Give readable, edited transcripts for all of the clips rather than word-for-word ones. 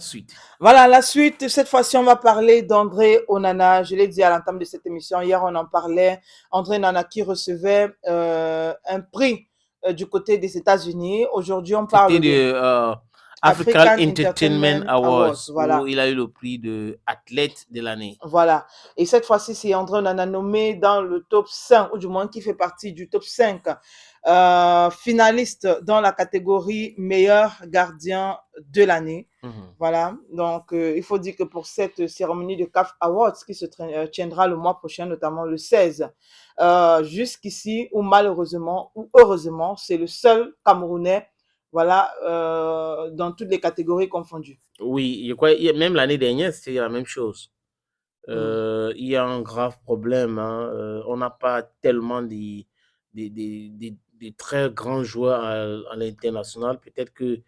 Suite. Voilà, la suite, cette fois-ci, on va parler d'André Onana. Je l'ai dit à l'entame de cette émission, hier, on en parlait. André Onana qui recevait un prix du côté des États-Unis. Aujourd'hui, on C'était parle de le African African Entertainment Entertainment Awards. Awards où Voilà. il a eu le prix de athlète de l'année. Voilà. Et cette fois-ci, c'est André Onana nommé dans le top 5, ou du moins qui fait partie du top 5 finaliste dans la catégorie meilleur gardien de l'année. Mhm. Voilà. Donc, il faut dire que pour cette cérémonie de CAF Awards qui se tiendra le mois prochain, notamment le 16, jusqu'ici, ou malheureusement, ou heureusement, c'est le seul Camerounais, voilà, dans toutes les catégories confondues. Oui, je crois, même l'année dernière, c'était la même chose. Mm. Il y a un grave problème, hein. On n'a pas tellement des très grands joueurs à l'international. Peut-être que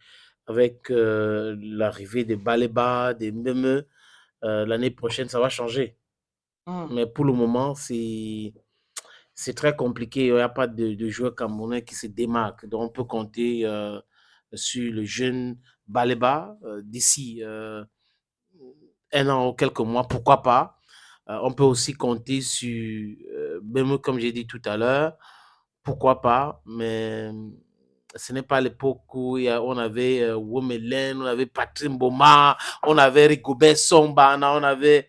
avec l'arrivée des Baleba, des Meme, l'année prochaine, ça va changer. Mm. Mais pour le moment, c'est très compliqué. Il n'y a pas de joueur camerounais qui se démarque. Donc, on peut compter sur le jeune Baleba d'ici un an ou quelques mois, pourquoi pas. On peut aussi compter sur, même comme j'ai dit tout à l'heure, pourquoi pas, mais ce n'est pas l'époque où on avait Womelen, on avait Patrick Mboma, on avait Rigobert Sombana, on avait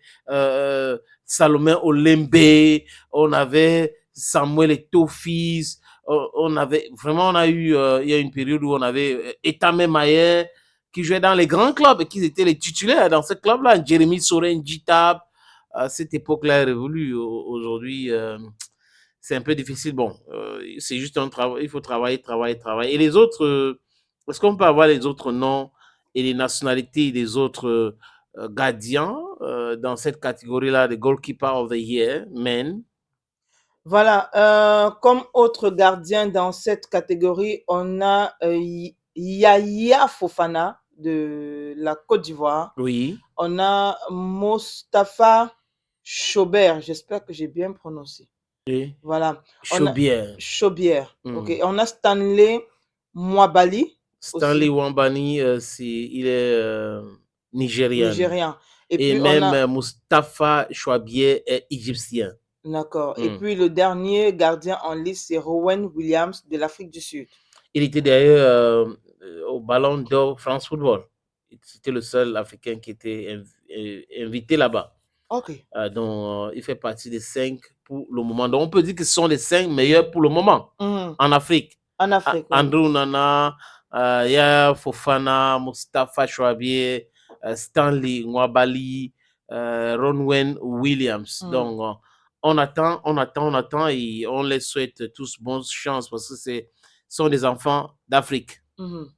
Salomé Olembe, on avait Samuel Etofis, on avait vraiment, on a eu, il y a une période où on avait Etame Mayer qui jouait dans les grands clubs et qui étaient les titulaires dans ce club-là. Jérémy Soren Jitab, à cette époque-là est révolue. Aujourd'hui, c'est un peu difficile. Bon, c'est juste un travail. Il faut travailler, travailler, travailler. Et les autres, est-ce qu'on peut avoir les autres noms et les nationalités des autres gardiens dans cette catégorie-là, de Goalkeeper of the Year, men? Voilà, comme autre gardien dans cette catégorie, on a Yaya Fofana de la Côte d'Ivoire. Oui. On a Mostafa Chaubert, j'espère que j'ai bien prononcé. Et Voilà, on a Chaubière. Chaubière, ok. Hmm. On a Stanley Mwabali Stanley aussi, Wambani, il est nigérian. nigérian. Et Et puis on même a, Mustapha Chouabier est égyptien. d'accord. Et Hmm. puis le dernier gardien en liste, c'est Rowan Williams de l'Afrique du Sud. Il était d'ailleurs au Ballon d'Or France Football. C'était le seul Africain qui était invité là-bas. Ok. Donc, il fait partie des 5 pour le moment. Donc, on peut dire que ce sont les 5 meilleurs pour le moment Mhm. en Afrique. En Afrique, oui. Andrew Nana, Yaya Fofana, Mustafa Chouabier, Stanley Nwabali, Ronwen Williams. Mhm. Donc, on attend, on attend, on attend et on les souhaite tous bonne chance parce que ce sont des enfants d'Afrique. Mhm.